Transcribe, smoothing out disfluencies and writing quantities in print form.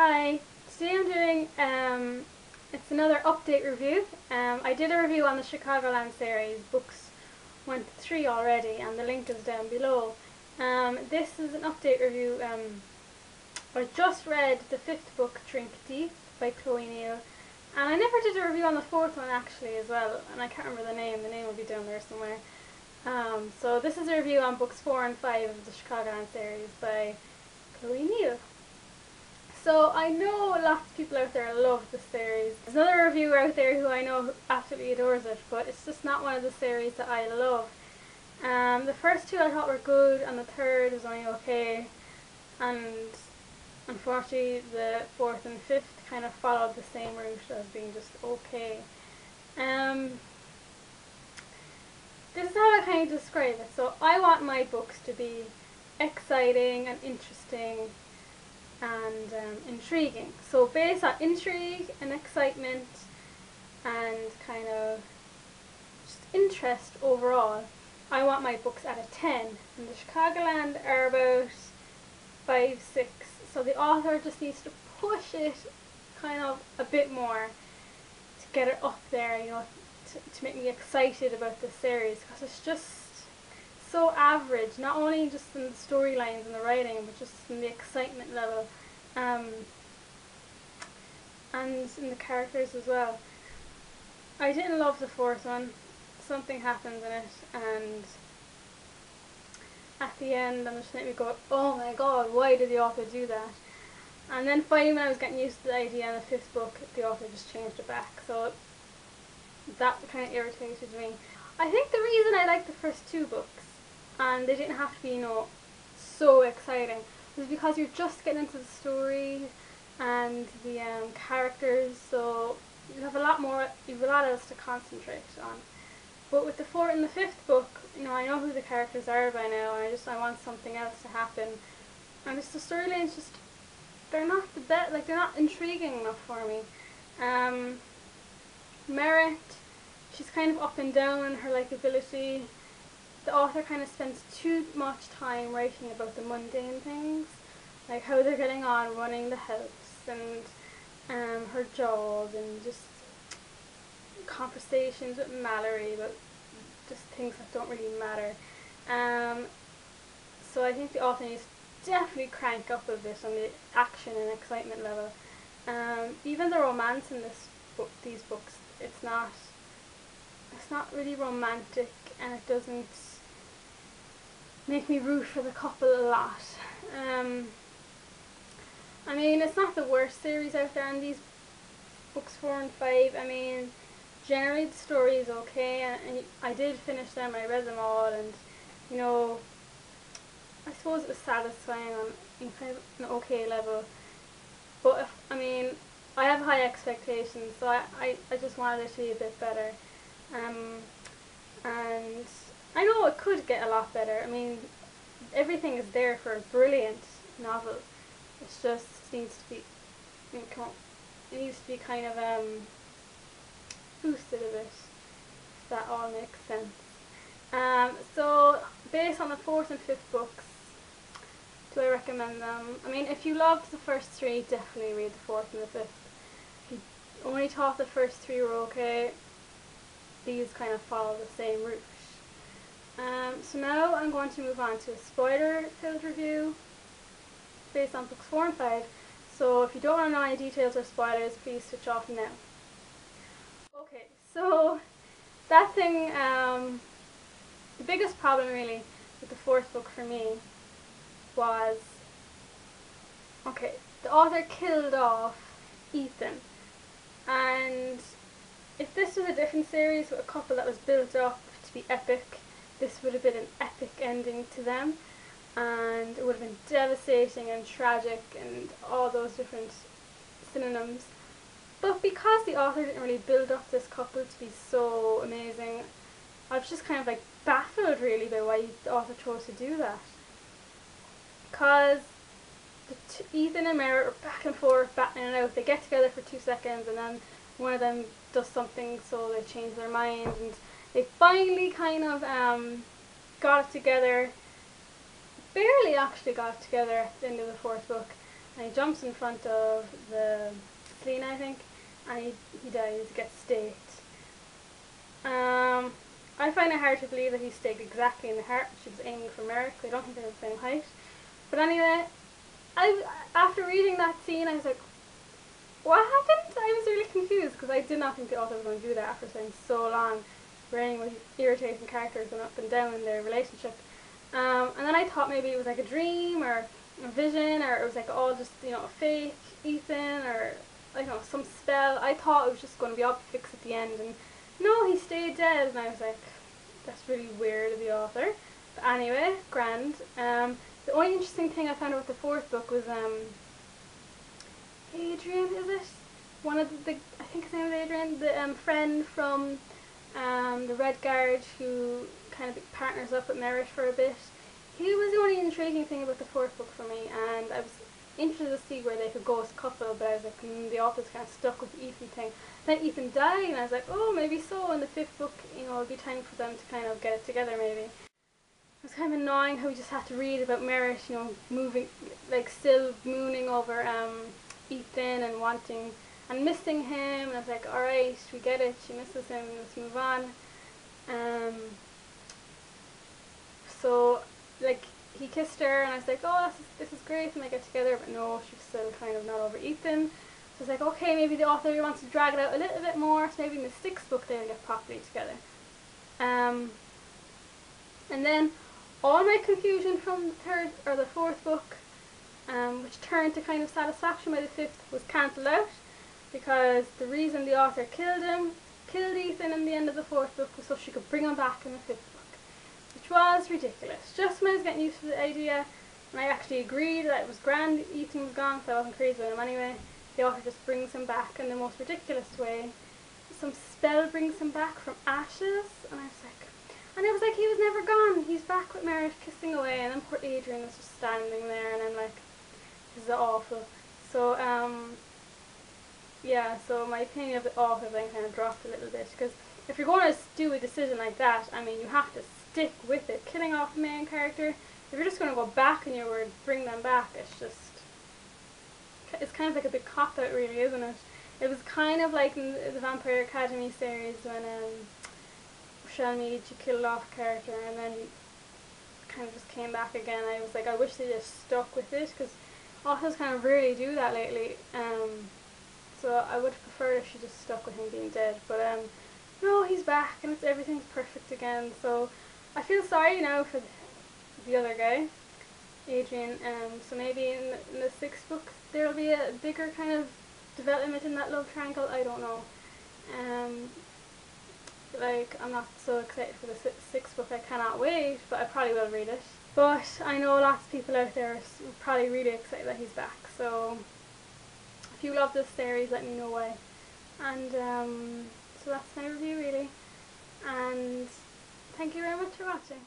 Hi, today I'm doing it's another update review. I did a review on the Chicagoland series, books 1 to 3 already, and the link is down below. This is an update review. I just read the 5th book, Drink Deep, by Neill, and I never did a review on the 4th one actually as well, and I can't remember the name will be down there somewhere. So this is a review on books 4 and 5 of the Chicagoland series by Neill. So I know lots of people out there love the series. There's another reviewer out there who I know who absolutely adores it, but it's just not one of the series that I love. The first two I thought were good, and the third was only okay, and unfortunately the 4th and 5th kind of followed the same route as being just okay. This is how I kind of describe it. So I want my books to be exciting and interesting and intriguing. So based on intrigue and excitement and kind of just interest overall, I want my books at a 10. And the Chicagoland are about 5, 6. So the author just needs to push it kind of a bit more to get it up there, you know, to make me excited about the series, because it's just so average, not only just in the storylines and the writing, but just in the excitement level, and in the characters as well. I didn't love the 4th one. Something happens in it, and at the end I'm just making me go, oh my god, why did the author do that? And then finally, when I was getting used to the idea in the 5th book, the author just changed it back, so that kind of irritated me. I think the reason I liked the first 2 books, and they didn't have to be, you know, so exciting, was because you're just getting into the story and the characters, so you have a lot else to concentrate on. But with the 4th and the 5th book, you know, I know who the characters are by now, and I want something else to happen. And just the storylines they're not the best, like, they're not intriguing enough for me. Merit, she's kind of up and down in her likability. The author kind of spends too much time writing about the mundane things, like how they're getting on running the house, and her job, and just conversations with Mallory about just things that don't really matter. So I think the author needs to definitely crank up a bit on the action and excitement level. Even the romance in these books, it's not really romantic, and it doesn't make me root for the couple a lot. I mean, it's not the worst series out there in these books 4 and 5. I mean, generally the story is okay, and I did finish them, I read them all, and, you know, I suppose it was satisfying on kind of an okay level. But I mean, I have high expectations, so I just wanted it to be a bit better. And I know it could get a lot better. I mean, everything is there for a brilliant novel. It just needs to be, it needs to be kind of boosted a bit, if that all makes sense. So based on the 4th and 5th books, do I recommend them? I mean, if you loved the first 3, definitely read the 4th and the 5th. If you only thought the first 3 were okay, these kind of follow the same route. So now I'm going to move on to a spoiler-filled review based on books 4 and 5. So if you don't want to know any details or spoilers, please switch off now. Okay, so that thing, the biggest problem really with the 4th book for me was, okay, the author killed off Ethan, and if this was a different series with a couple that was built up to be epic, this would have been an epic ending to them, and it would have been devastating and tragic and all those different synonyms. But because the author didn't really build up this couple to be so amazing, I was just kind of like baffled really by why the author chose to do that. Because Ethan and Merit are back and forth, battling it out. They get together for 2 seconds, and then one of them does something, so they change their mind, and they finally kind of got it together. Barely actually got it together at the end of the 4th book, and he jumps in front of the Selena, I think, and he dies, gets staked. I find it hard to believe that he staked exactly in the heart. She was aiming for Merrick. I don't think they're the same height. But anyway, after reading that scene, I was like, what happened? I was really confused because I did not think the author was going to do that after spending so long writing with irritating characters going up and down in their relationship. And then I thought maybe it was like a dream or a vision, or it was like all just, you know, a fake Ethan, or I don't know, some spell. I thought it was just going to be up fixed at the end, and no, he stayed dead, and I was like, that's really weird of the author. But anyway, grand. The only interesting thing I found out with the fourth book was Adrian, is it? One of the I think his name is Adrian, the friend from the Red Guard who kind of partners up with Merritt for a bit. He was the only intriguing thing about the fourth book for me, and I was interested to see where they could go as a couple, but I was like, the author's kind of stuck with the Ethan thing. Then Ethan died, and I was like, oh, maybe so, in the fifth book, you know, it'll be time for them to kind of get it together, maybe. It was kind of annoying how we just had to read about Merritt, you know, moving, like, still mooning over Ethan and wanting and missing him, and I was like, alright, we get it, she misses him, let's move on. So, like, he kissed her, and I was like, oh, this is great, and they get together, but no, she's still kind of not over Ethan. So I was like, okay, maybe the author wants to drag it out a little bit more, so maybe in the sixth book they'll get properly together. And then all my confusion from the third or the fourth book, which turned to kind of satisfaction by the fifth, was cancelled out, because the reason the author killed Ethan in the end of the fourth book was so she could bring him back in the fifth book, which was ridiculous. Just when I was getting used to the idea, and I actually agreed that it was grand Ethan was gone, so I wasn't crazy about him anyway, the author just brings him back in the most ridiculous way. Some spell brings him back from ashes, and it was like he was never gone. He's back with Merritt kissing away, and then poor Adrian was just standing there, and I'm like, this is awful. So yeah, so my opinion of the author then kind of dropped a little bit, because if you're going to do a decision like that, I mean, you have to stick with it. Killing off the main character, if you're just going to go back in your word, bring them back, it's kind of like a big cop-out, really, isn't it? It was kind of like in the Vampire Academy series when Rochelle Mead, she killed off a character and then kind of just came back again. I was like, I wish they just stuck with it, because authors kind of rarely do that lately. So I would prefer if she just stuck with him being dead. But no, he's back and everything's perfect again. So I feel sorry now for the other guy, Adrian. So maybe in the sixth book there'll be a bigger kind of development in that love triangle. I don't know. Like, I'm not so excited for the sixth book. I cannot wait, but I probably will read it. But I know lots of people out there are probably really excited that he's back. So if you love this series, let me know why. And so that's my review, really. And thank you very much for watching.